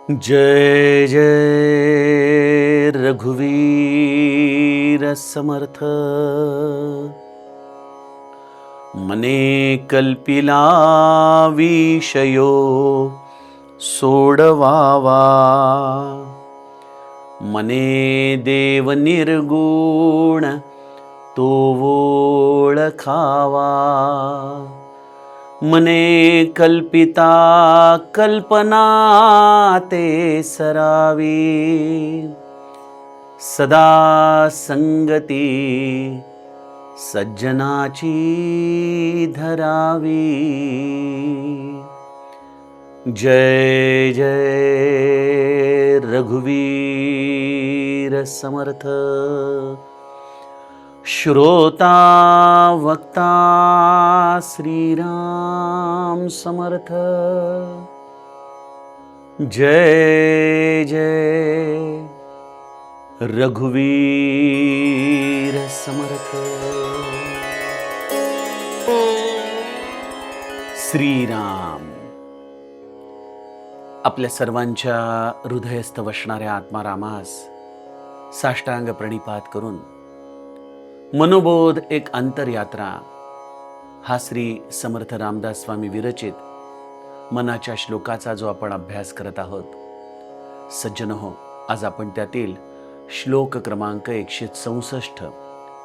जय जय रघुवीर समर्थ। मने कल्पिला विषयो सोडवावा, मने देव निर्गुण तो ओळखावा। मने कल्पिता कल्पना ते सरावी, सदा संगती सज्जनाची धरावी। जय जय रघुवीर समर्थ। श्रोता वक्ता श्रीराम समर्थ। जय जय रघुवीर समर्थ। श्रीराम आपल्या सर्वांच्या हृदयस्थ वसणाऱ्या आत्मारामास साष्टांग प्रणिपात करून मनोबोध एक अंतरयात्रा हा श्री समर्थ रामदास स्वामी विरचित मनाच्या श्लोकाचा जो आपण अभ्यास करत आहोत, सज्जनहो, आज आपण त्यातील श्लोक क्रमांक 164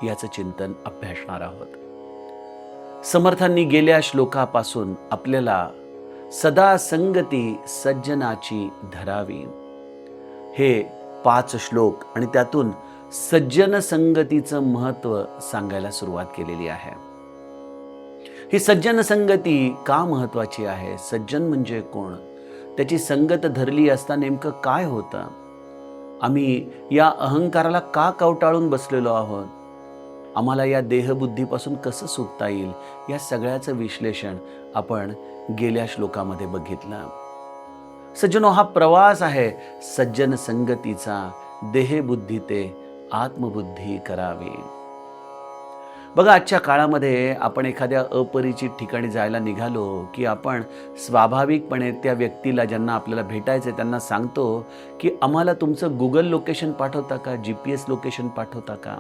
याचं चिंतन अभ्यासणार आहोत। समर्थांनी गेल्या श्लोकापासून आपल्याला सदा संगती सज्जनाची धरावी हे 5 श्लोक आणि त्यातून सज्जन संगतीचं महत्त्व सांगायला सुरुवात केलेली आहे। ही सज्जन संगती का महत्त्वाची आहे? सज्जन म्हणजे कोण? त्याची संगत धरली असता नेमकं काय होतं? आम्ही या अहंकाराला का कवटाळून बसलेलो आहोत? आम्हाला या देहबुद्धीपासून कसं सुटता येईल? या सगळ्याचं विश्लेषण आपण गेल्या श्लोकामध्ये बघितलं। सज्जनो, हा प्रवास आहे सज्जन संगतीचा। देहबुद्धी ते आत्मबुद्धी करावी। बघा, आजच्या काळामध्ये आपण एखाद्या अपरिचित ठिकाणी जायला निघालो की आपण स्वाभाविकपणे त्या व्यक्तीला, ज्यांना आपल्याला भेटायचं आहे, त्यांना सांगतो की आम्हाला तुमचं गुगल लोकेशन पाठवता का, GPS लोकेशन पाठवता का?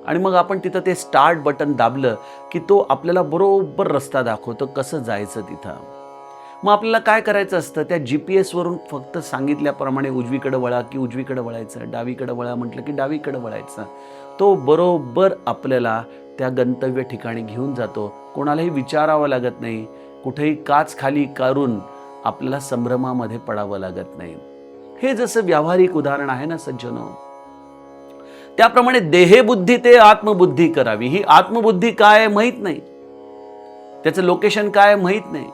आणि मग आपण तिथं ते स्टार्ट बटन दाबलं की तो आपल्याला बरोबर रस्ता दाखवतो कसं जायचं तिथं। मग आपल्याला काय करायचं असतं? त्या GPS वरून फक्त सांगितल्याप्रमाणे उजवीकडे वळा की उजवीकडे वळायचं, डावीकडे वळा म्हटलं की डावीकडे वळायचं। तो बरोबर आपल्याला त्या गंतव्य ठिकाणी घेऊन जातो। कोणालाही विचारावं लागत नाही, कुठेही काच खाली करून आपल्याला संभ्रमामध्ये पडावं लागत नाही। हे जसं व्यावहारिक उदाहरण आहे ना सज्जनो, त्याप्रमाणे देहबुद्धी ते आत्मबुद्धी करावी। ही आत्मबुद्धी काय माहीत नाही, त्याचं लोकेशन काय माहीत नाही,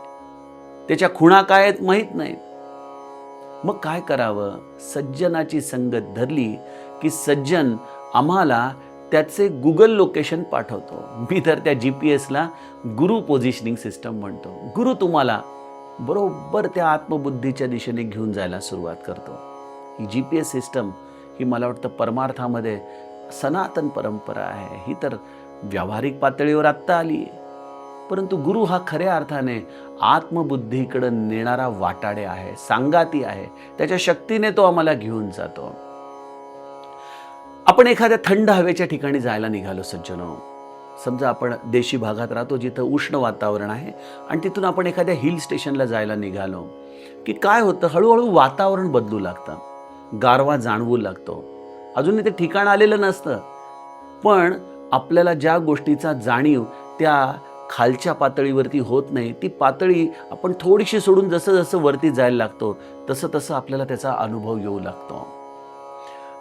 त्याच्या खुणा काय आहेत माहीत नाहीत। मग काय करावं? सज्जनाची संगत धरली की सज्जन आम्हाला त्याचे गुगल लोकेशन पाठवतो। मी तर त्या GPSला गुरु पोझिशनिंग सिस्टम म्हणतो। गुरु तुम्हाला बरोबर त्या आत्मबुद्धीच्या दिशेने घेऊन जायला सुरुवात करतो। ही GPS सिस्टम ही मला वाटतं परमार्थामध्ये सनातन परंपरा आहे। ही तर व्यावहारिक पातळीवर आत्ता आली आहे, परंतु गुरु हा खऱ्या अर्थाने आत्मबुद्धीकडे नेणारा वाटाडे आहे, सांगाती आहे। त्याच्या शक्तीने तो आम्हाला घेऊन जातो। आपण एखाद्या थंड हवेच्या ठिकाणी जायला निघालो सज्जनो, समजा आपण देशी भागात राहतो जिथं उष्ण वातावरण आहे आणि तिथून आपण एखाद्या हिल स्टेशनला जायला निघालो की काय होतं? हळूहळू वातावरण बदलू लागतं, गारवा जाणवू लागतो। अजूनही ते ठिकाण आलेलं नसतं, पण आपल्याला ज्या गोष्टीचा जाणीव त्या खालच्या पातळीवरती होत नाही, ती पातळी आपण थोडीशी सोडून जसं जसं वरती जायला लागतो तसं तसं आपल्याला त्याचा अनुभव येऊ लागतो।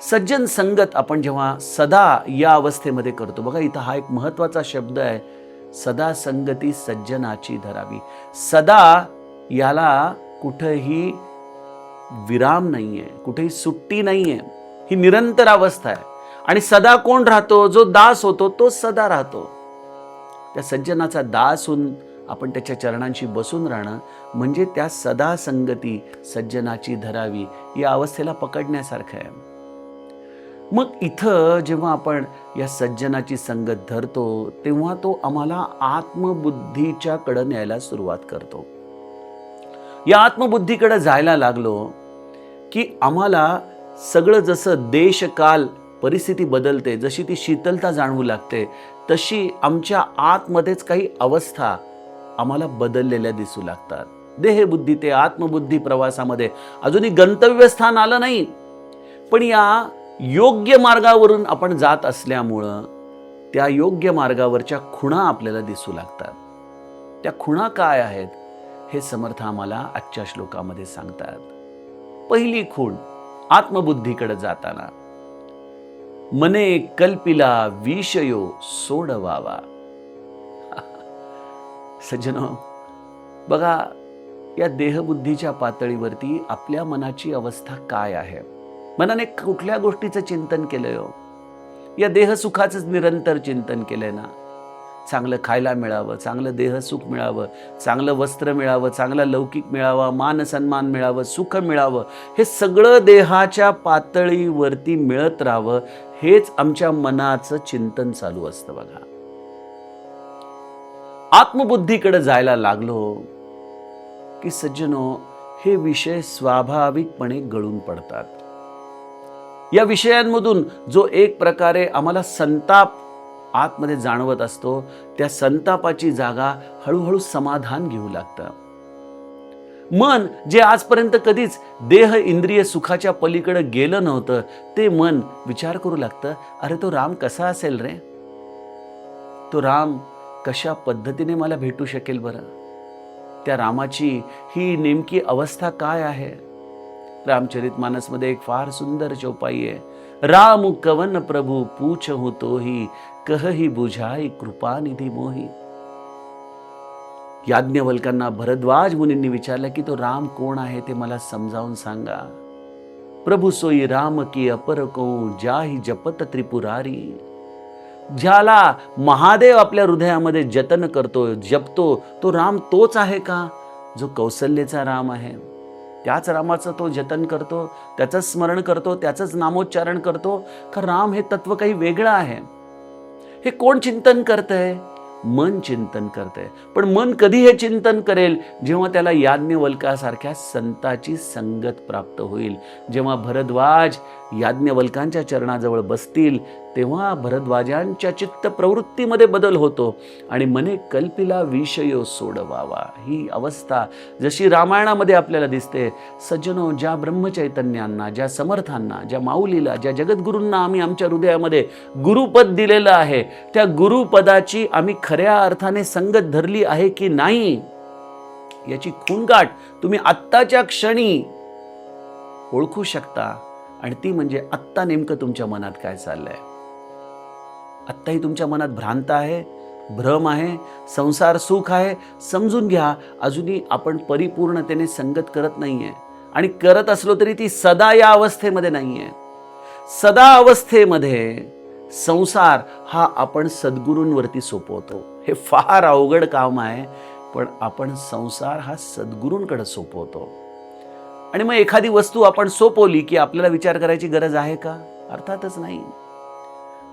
सज्जन संगत आपण जेव्हा सदा या अवस्थेमध्ये करतो, बघा इथं हा एक महत्त्वाचा शब्द आहे, सदा संगती सज्जनाची धरावी। सदा याला कुठेही विराम नाहीये, कुठेही सुट्टी नाहीये, ही निरंतर अवस्था आहे। आणि सदा कोण राहतो? जो दास होतो तो सदा राहतो। त्या सज्जनाचा दास होऊन आपण त्याच्या चरणांशी बसून राहणं म्हणजे त्या सदा संगती सज्जनाची धरावी या अवस्थेला पकडण्यासारखं आहे। मग इथं जेव्हा आपण या सज्जनाची संगत धरतो तेव्हा तो आम्हाला आत्मबुद्धीच्या कडे न्यायला सुरुवात करतो। या आत्मबुद्धीकडे जायला लागलो की आम्हाला सगळं जसं देश काल परिस्थिती बदलते, जशी ती शीतलता जाणवू लागते, तशी आमच्या आतमध्येच काही अवस्था आम्हाला बदललेल्या दिसू लागतात. देहबुद्धी ते आत्मबुद्धी प्रवासामध्ये अजूनही गंतव्यस्थान आलं नाही, पण या योग्य मार्गावरून आपण जात असल्यामुळं त्या योग्य मार्गावरच्या खुणा आपल्याला दिसू लागतात. त्या खुणा काय आहेत हे समर्थ आम्हाला आजच्या श्लोकामध्ये सांगतात. पहिली खूण आत्मबुद्धीकडे जाताना, मने कल्पिला विषयो सोडवावा. सज्जनो, बघा, या देहबुद्धीच्या पातळीवरती आपल्या मनाची अवस्था काय आहे? मनाने कुठल्या गोष्टीचं चिंतन केलंय हो? या देहसुखाचंच निरंतर चिंतन केलंय ना? चांगलं खायला मिळावं, चांगलं देहसुख मिळावं, चांगलं वस्त्र मिळावं, चांगला लौकिक मिळावा, मान सन्मान मिळावं, सुख मिळावं, हे सगळं देहाच्या पातळीवरती मिळत राहावं, हेच आमच्या मनाचं चिंतन चालू असतं. बघा, आत्मबुद्धीकडे जायला लागलो की सज्जनो, हे विषय स्वाभाविकपणे गळून पडतात. या विषयांमधून जो एक प्रकारे आम्हाला संताप आतमध्ये जाणवत असतो, त्या संतापाची जागा हळूहळू समाधान घेऊ लागतं. मन जे आजपर्यंत कधीच देह इंद्रिय सुखाच्या पलीकडे गेलं नव्हतं, ते मन विचार करू लागतं, अरे तो राम कसा असेल रे? तो राम कशा पद्धतीने मला भेटू शकेल बरं? त्या रामाची ही नेमकी अवस्था काय आहे? रामचरितमानसमध्ये एक फार सुंदर चौपाई आहे. राम कवन प्रभु पूछहु तोही, कहही बुझाई कृपानिधी मोही. याज्ञवल्क्यांना भरद्वाज मुनींनी विचारलं की तो राम कोण आहे ते मला समजावून सांगा. प्रभु सोई राम की अपर को जाही जपत त्रिपुरारी. ज्याला महादेव आपल्या हृदयामध्ये जतन करतो, जपतो, तो राम तोच आहे का जो कौसल्येचा राम आहे? त्याच रामाचं तो जतन करतो, त्याचं स्मरण करतो, त्याचंच नामोच्चारण करतो का राम हे तत्व काही वेगळं आहे? हे कोण चिंतन करतंय? मन चिंतन करतंय. पण मन कधी हे चिंतन करेल? जेव्हा त्याला याज्ञवल्कासारख्या संताची संगत प्राप्त होईल. जेव्हा भरद्वाज याज्ञवल्कांच्या चरणाजवळ बसतील, तेव्हा भरद्वाजांच्या चित्त प्रवृत्तीमध्ये बदल होतो आणि मने कल्पिला विषयो सोडवावा. ही अवस्था जशी रामायणामध्ये आपल्याला दिसते. सज्जनो, ज्या ब्रह्मचैतन्यांना, ज्या समर्थांना, ज्या माऊलीला, ज्या जगद्गुरूंना आम्ही आमच्या हृदयामध्ये गुरुपद दिलेलं आहे, त्या गुरुपदाची आम्ही खऱ्या अर्थाने संगत धरली आहे की नाही, याची खूणगाठ तुम्ही आत्ताच्या क्षणी ओळखू शकता. आणि ती म्हणजे आत्ता नेमकं तुमच्या मनात काय चाललंय. आत्ताही तुमच्या मनात भ्रांत आहे, भ्रम आहे, संसार सुख आहे. समजून घ्या, अजूनही आपण परिपूर्णतेने संगत करत नाहीये, आणि करत असलो तरी ती सदा या अवस्थेमध्ये नाहीये. सदा अवस्थेमध्ये संसार हा आपण सद्गुरूंवरती सोपवतो. हे फार अवघड काम आहे, पण आपण संसार हा सद्गुरूंकडे सोपवतो. आणि मग एखादी वस्तू आपण सोपवली की आपल्याला विचार करायची गरज आहे का? अर्थातच नाही.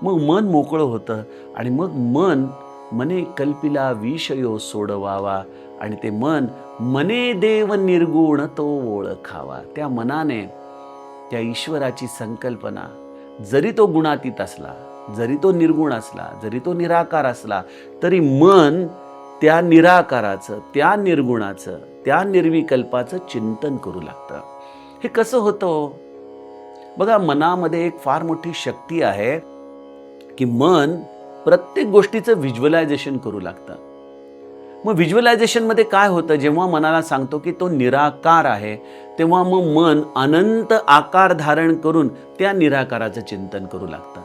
मग मन मोकळं होतं आणि मग मन मने कल्पिला विषयो सोडवावा, आणि ते मन मने देव निर्गुण तो ओळखावा. त्या मनाने त्या ईश्वराची संकल्पना, जरी तो गुणातीत असला, जरी तो निर्गुण असला, जरी तो निराकार असला, तरी मन त्या निराकाराचं, त्या निर्गुणाचं, त्या निर्विकल्पाचं चिंतन करू लागतं. हे कसं होतं? बघा, मनामध्ये एक फार मोठी शक्ती आहे की मन प्रत्येक गोष्टीचं व्हिज्युअलायझेशन करू लागतं. मग व्हिज्युअलायझेशनमध्ये काय होतं? जेव्हा मनाला सांगतो की तो निराकार आहे, तेव्हा मग मन अनंत आकार धारण करून त्या निराकाराचं चिंतन करू लागतं.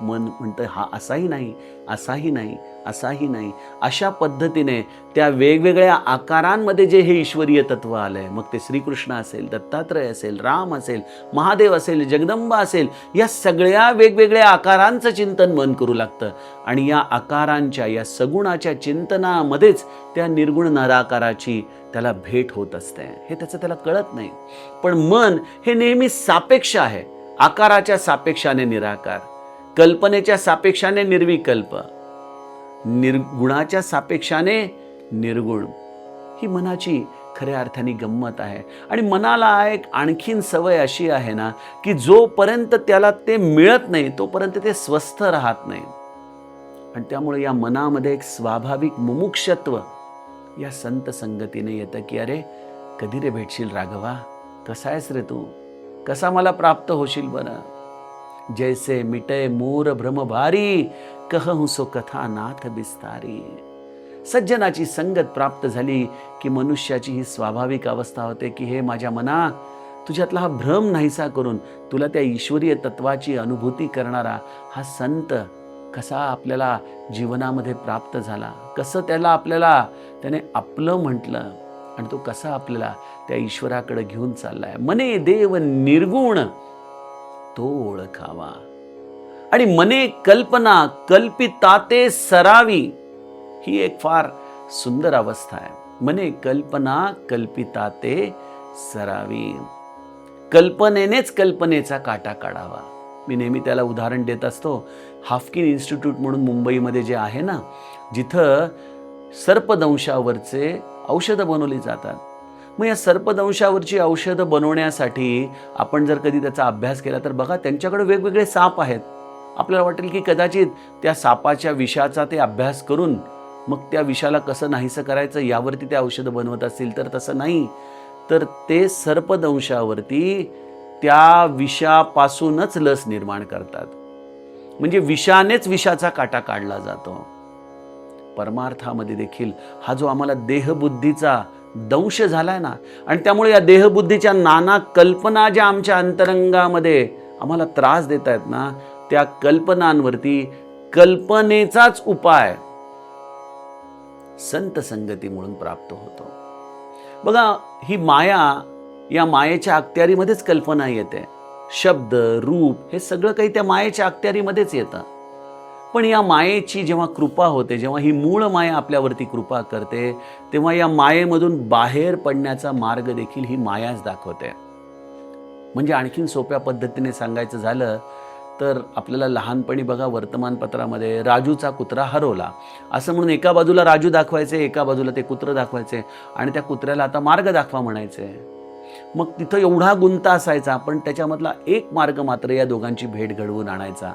मन म्हणतं हा असाही नाही, असाही नाही, असाही नाही. अशा पद्धतीने त्या वेगवेगळ्या आकारांमध्ये जे हे ईश्वरीय तत्व आलंय, मग ते श्रीकृष्ण असेल, दत्तात्रय असेल, राम असेल, महादेव असेल, जगदंबा असेल, या सगळ्या वेगवेगळ्या आकारांचं चिंतन मन करू लागतं. आणि या आकारांच्या, या सगुणाच्या चिंतनामध्येच त्या निर्गुण निराकाराची त्याला भेट होत असते. हे त्याला कळत नाही. पण मन हे नेहमी सापेक्ष आहे. आकाराच्या सापेक्षाने निराकार, कल्पनेच्या सापेक्षाने निर्विकल्प, निर्गुणाच्या सापेक्षाने निर्गुण. ही मनाची खऱ्या अर्थाने गंमत आहे. आणि मनाला एक आणखीन सवय अशी आहे ना, की जोपर्यंत त्याला ते मिळत नाही तोपर्यंत ते स्वस्थ राहत नाही. आणि त्यामुळे या मनामध्ये एक स्वाभाविक मुमुक्षत्व या संत संगतीने येतं, की अरे कधी रे भेटशील राघवा, कसा आहेस रे तू, कसा मला प्राप्त होशील बरं. जैसे मिटे मूर भ्रम भारी, कहूं सो कथा नाथ बिस्तारी. सज्जनाची संगत प्राप्त झाली की मनुष्याची ही स्वाभाविक अवस्था होते, की हे माझ्या मना, तुझ्यातला हा भ्रम नाहीसा करून तुला त्या ईश्वरीय तत्वाची अनुभूती करणारा हा संत कसा आपल्याला जीवनामध्ये प्राप्त झाला, कसं त्याने आपलं म्हटलं आणि तो कसा आपल्याला त्या ईश्वराकडे घेऊन चाललाय. मने देव निर्गुण तो ओळखावा. आणि मने कल्पना कल्पिताते सरावी, ही एक फार सुंदर अवस्था आहे. मने कल्पना कल्पिताते सरावी. कल्पनेनेच कल्पनेचा काटा काढावा. मी नेहमी त्याला उदाहरण देत असतो. हाफकिन इन्स्टिट्यूट म्हणून मुंबईमध्ये जे आहे ना, जिथं सर्पदंशावरचे औषधं बनवली जातात. मग या सर्पदंशावरची औषधं बनवण्यासाठी आपण जर कधी त्याचा अभ्यास केला तर बघा, त्यांच्याकडे वेगवेगळे साप आहेत. आपल्याला वाटेल की कदाचित त्या सापाच्या विषाचा ते अभ्यास करून मग त्या विषाला कसं नाहीसं करायचं यावरती ते औषधं बनवत असतील, तर तसं नाही. तर ते सर्पदंशावरती त्या विषापासूनच लस निर्माण करतात. म्हणजे विषानेच विषाचा काटा काढला जातो. परमार्थामध्ये देखील हा जो आम्हाला देहबुद्धीचा दंश झालाय ना, आणि त्यामुळे या देहबुद्धीच्या नाना कल्पना ज्या आमच्या अंतरंगामध्ये आम्हाला त्रास देत आहेत ना, त्या कल्पनांवरती कल्पनेचाच उपाय संत संगती म्हणून प्राप्त होतो. बघा, ही माया, या मायेच्या अखत्यारीमध्येच कल्पना येते. शब्द, रूप हे सगळं काही त्या मायेच्या अखत्यारीमध्येच येतं. पण या मायेची जेव्हा कृपा होते, जेव्हा ही मूळ माया आपल्यावरती कृपा करते, तेव्हा या मायेमधून बाहेर पडण्याचा मार्ग देखील ही मायाच दाखवते. म्हणजे आणखीन सोप्या पद्धतीने सांगायचं झालं तर आपल्याला लहानपणी बघा, वर्तमानपत्रामध्ये राजूचा कुत्रा हरवला असं म्हणून एका बाजूला राजू दाखवायचे, एका बाजूला ते कुत्रं दाखवायचे आणि त्या कुत्र्याला आता मार्ग दाखवा म्हणायचे. मग तिथं एवढा गुंता असायचा, पण त्याच्यामधला एक मार्ग मात्र या दोघांची भेट घडवून आणायचा.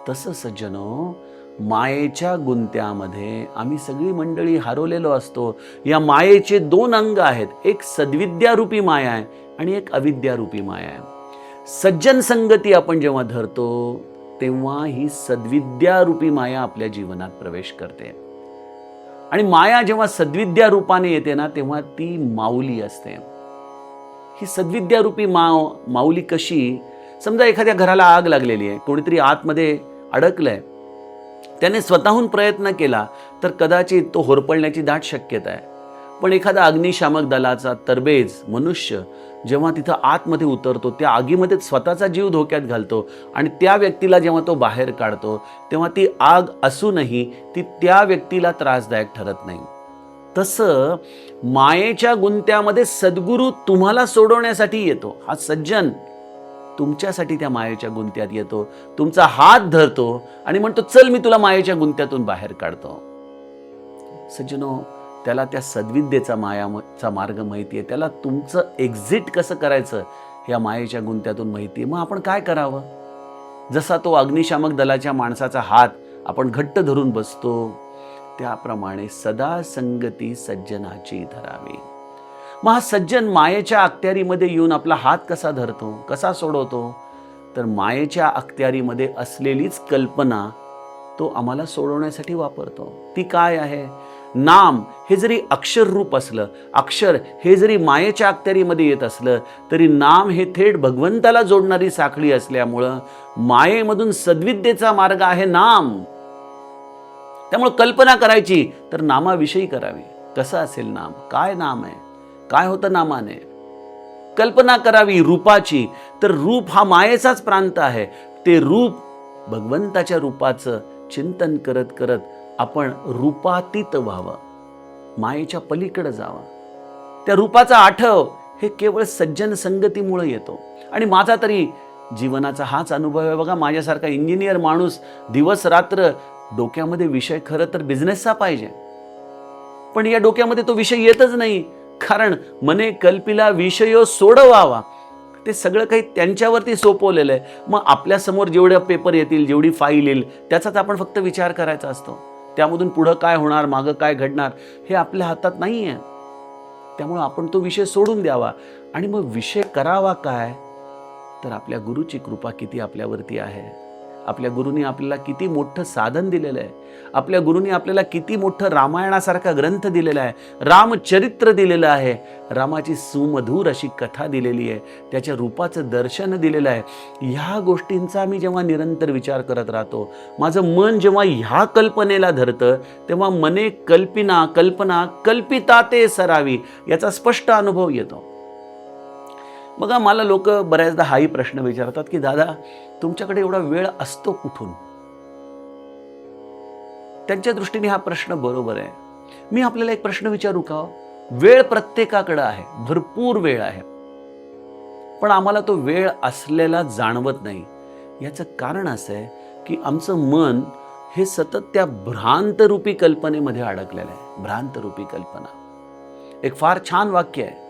तसं सज्जनो, मायेच्या गुंत्यामध्ये आम्ही सगळी मंडळी हरवलेलो असतो. या मायेचे दोन अंग आहेत, एक सद्विद्यारूपी माया आहे आणि एक अविद्यारूपी माया आहे. सज्जन संगती आपण जेव्हा धरतो तेव्हा ही सद्विद्यारूपी माया आपल्या जीवनात प्रवेश करते. आणि माया जेव्हा सद्विद्या रूपाने येते ना, तेव्हा ती माऊली असते. ही सद्विद्यारूपी माऊली कशी? समजा एखाद्या घराला आग लागलेली आहे, कोणीतरी आतमध्ये अडकलंय, त्याने स्वतःहून प्रयत्न केला तर कदाचित तो होरपळण्याची दाट शक्यता आहे. पण एखादा अग्निशामक दलाचा तरबेज मनुष्य जेव्हा तिथं आतमध्ये उतरतो, त्या आगीमध्ये स्वतःचा जीव धोक्यात घालतो आणि त्या व्यक्तीला जेव्हा तो बाहेर काढतो, तेव्हा ती आग असूनही ती त्या व्यक्तीला त्रासदायक ठरत नाही. तसं मायेच्या गुंत्यामध्ये सद्गुरू तुम्हाला सोडवण्यासाठी येतो. हा सज्जन तुमच्यासाठी त्या मायेच्या गुंत्यात येतो, तुमचा हात धरतो आणि म्हणतो, चल मी तुला मायेच्या गुंत्यातून बाहेर काढतो. सज्जनो, त्याला त्या सद्विद्येचा मायाचा मार्ग माहिती आहे. त्याला तुमचं एक्झिट कसं करायचं या मायेच्या गुंत्यातून माहिती आहे. मग आपण काय करावं? जसा तो अग्निशामक दलाच्या माणसाचा हात आपण घट्ट धरून बसतो, त्याप्रमाणे सदा संगती सज्जनाची धरावी. मग हा सज्जन मायेच्या अखत्यारीमध्ये येऊन आपला हात कसा धरतो, कसा सोडवतो? तर मायेच्या अखत्यारीमध्ये असलेलीच कल्पना तो आम्हाला सोडवण्यासाठी वापरतो. ती काय आहे? नाम हे जरी अक्षर रूप असलं, अक्षर हे जरी मायेच्या अखत्यारीमध्ये येत असलं, तरी नाम हे थेट भगवंताला जोडणारी साखळी असल्यामुळं मायेमधून सद्विद्येचा मार्ग आहे नाम. त्यामुळे कल्पना करायची तर नामाविषयी करावी. कसं असेल नाम? काय नाम आहे? काय होतं नामाने? कल्पना करावी रूपाची, तर रूप हा मायेचाच प्रांत आहे. ते रूप भगवंताच्या रूपाचं चिंतन करत करत आपण रूपातीत व्हावं, मायेच्या पलीकडे जावं. त्या रूपाचा आठव हे केवळ सज्जन संगतीमुळे येतो. आणि माझा तरी जीवनाचा हाच अनुभव आहे बघा. माझ्यासारखा इंजिनियर माणूस दिवस रात्र डोक्यामध्ये विषय खरं तर बिझनेसचा पाहिजे, पण या डोक्यामध्ये तो विषय येतच नाही. कारण मने कल्पिला विषयो सोडवावा, ते सगळं काही त्यांच्यावरती सोपवलेलं आहे. मग आपल्यासमोर जेवढे पेपर येतील, जेवढी फाईल येईल, त्याचाच आपण फक्त विचार करायचा असतो. त्यामधून पुढं काय होणार, मागं काय घडणार, हे आपल्या हातात नाही आहे. त्यामुळं आपण तो विषय सोडून द्यावा. आणि मग विषय करावा काय, तर आपल्या गुरुची कृपा किती आपल्यावरती आहे. आपल्या गुरुनी आपल्याला किती मोठं साधन दिलेलं आहे. आपल्या गुरुनी आपल्याला किती मोठं रामायणासारखा ग्रंथ दिलेला आहे, रामचरित्र दिलेलं आहे, रामाची सुमधूर अशी कथा दिलेली आहे, त्याच्या रूपाचं दर्शन दिलेलं आहे. ह्या गोष्टींचा मी जेव्हा निरंतर विचार करत राहतो, माझं मन जेव्हा ह्या कल्पनेला धरतं, तेव्हा मने कल्पना कल्पिता ते सरावी, याचा स्पष्ट अनुभव येतो. बघा, मला लोक बऱ्याचदा हाही प्रश्न विचारतात की दादा, तुमच्याकडे एवढा वेळ असतो कुठून? त्यांच्या दृष्टीने हा प्रश्न बरोबर आहे. मी आपल्याला एक प्रश्न विचारू का? वेळ प्रत्येकाकडे आहे, भरपूर वेळ आहे, पण आम्हाला तो वेळ असलेला जाणवत नाही. याचं कारण असं आहे की आमचं मन हे सतत त्या भ्रांतरूपी कल्पनेमध्ये अडकलेलं आहे. भ्रांतरूपी कल्पना. एक फार छान वाक्य आहे,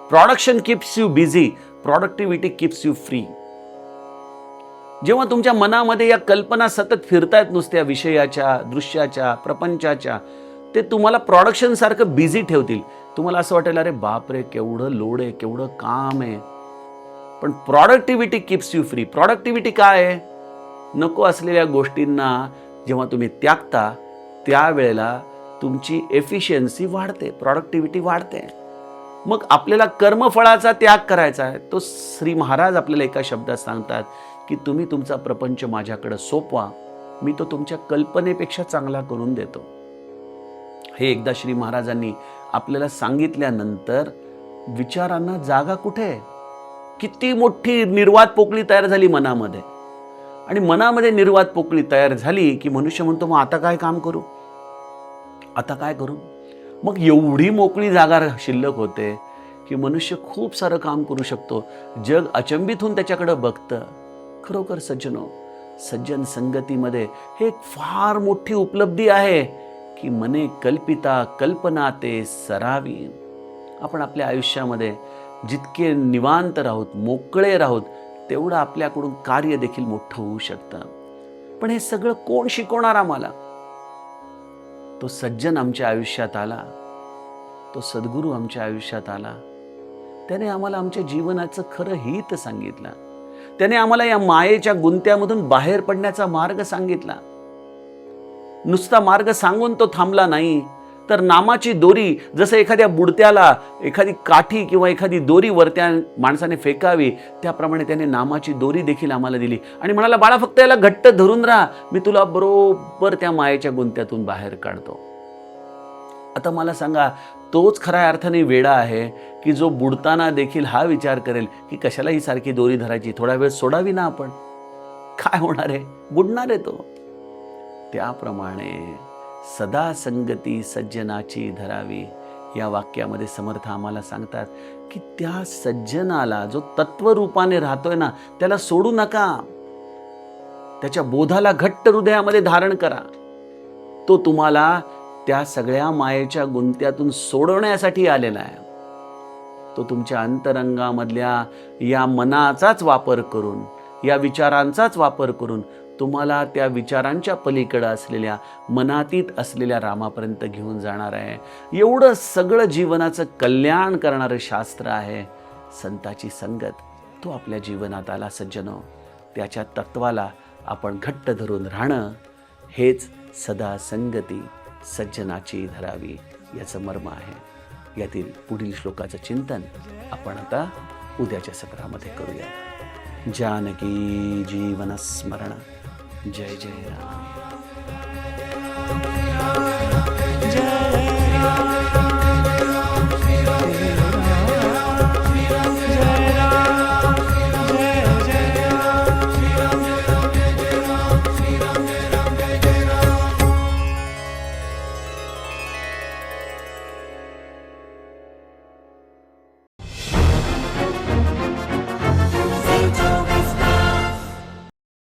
production keeps you busy, productivity keeps you free. जेव्हा तुमच्या मनामध्ये या कल्पना सतत फिरतायत नुसत्या विषयाच्या, दृश्याच्या, प्रपंचाच्या, ते तुम्हाला प्रोडक्शन सारखं बिझी ठेवतील. तुम्हाला असं वाटेल, अरे बापरे, केवढं लोड आहे, केवढं काम आहे. पण productivity keeps you free. Productivity काय आहे? नको असलेल्या गोष्टींना जेव्हा तुम्ही त्यागता, त्यावेळेला तुमची एफिशियन्सी वाढते, प्रोडक्टिव्हिटी वाढते. मग आपल्याला कर्मफळाचा त्याग करायचा आहे. तो श्री महाराज आपल्याला एका शब्दात सांगतात की तुम्ही तुमचा प्रपंच माझ्याकडे सोपवा, मी तो तुमच्या कल्पनेपेक्षा चांगला करून देतो. हे एकदा श्री महाराजांनी आपल्याला सांगितल्यानंतर विचारांना जागा कुठे? किती मोठी निर्वात पोकळी तयार झाली मनामध्ये. आणि मनामध्ये निर्वात पोकळी तयार झाली की मनुष्य म्हणतो, मग आता काय काम करू, आता काय करू? मग एवढी मोकळी जागा शिल्लक होते की मनुष्य खूप सारं काम करू शकतो. जग अचंबित होऊन त्याच्याकडे बघतं. खरोखर सज्जनो, सज्जन संगतीमध्ये हे एक फार मोठी उपलब्धी आहे की मने कल्पिता कल्पना ते सरावी. आपण आपल्या आयुष्यामध्ये जितके निवांत राहूत, मोकळे राहूत, तेवढं आपल्याकडून कार्य देखील मोठं होऊ शकतं. पण हे सगळं कोण शिकवणार आम्हाला? तो सज्जन आमच्या आयुष्यात आला, तो सद्गुरू आमच्या आयुष्यात आला. त्याने आम्हाला आमच्या जीवनाचं खरं हित सांगितलं. त्याने आम्हाला या मायेच्या गुंत्यामधून बाहेर पडण्याचा मार्ग सांगितला. नुसता मार्ग सांगून तो थांबला नाही, तर नामाची दोरी, जसं एखाद्या बुडत्याला एखादी काठी किंवा एखादी दोरी वरत्या माणसाने फेकावी, त्याप्रमाणे त्याने नामाची दोरी देखील आम्हाला दिली आणि म्हणाला, बाळा, फक्त याला घट्ट धरून राहा, मी तुला बरोबर त्या मायेच्या गुंत्यातून बाहेर काढतो. आता मला सांगा, तोच खऱ्या अर्थाने वेडा आहे की जो बुडताना देखील हा विचार करेल की कशाला ही सारखी दोरी धरायची, थोडा वेळ सोडावी ना आपण, काय होणार आहे, बुडणार आहे तो. त्याप्रमाणे सदा संगती सज्जनाची धरावी, या वाक्यामध्ये समर्थ आम्हाला सांगतात की त्या सज्जनाला जो तत्वरूपाने राहतोय ना, त्याला सोडू नका. त्याच्या बोधाला घट्ट हृदयामध्ये धारण करा. तो तुम्हाला त्या सगळ्या मायेच्या गुंत्यातून सोडवण्यासाठी आलेला आहे. तो तुमच्या अंतरंगामधल्या या मनाचाच वापर करून, या विचारांचाच वापर करून तुम्हाला त्या विचारांच्या पलीकडे असलेल्या, मनातीत असलेल्या रामापर्यंत घेऊन जाणार आहे. एवढं सगळं जीवनाचं कल्याण करणारं शास्त्र आहे संताची संगत. तो आपल्या जीवनात आला सज्जनो. त्याच्या तत्वाला आपण घट्ट धरून राहणं, हेच सदा संगती सज्जनाची धरावी याचं मर्म आहे. यातील पुढील श्लोकाचं चिंतन आपण आता उद्याच्या सत्रामध्ये करूया. जानकी जीवन स्मरण. जय जय राम.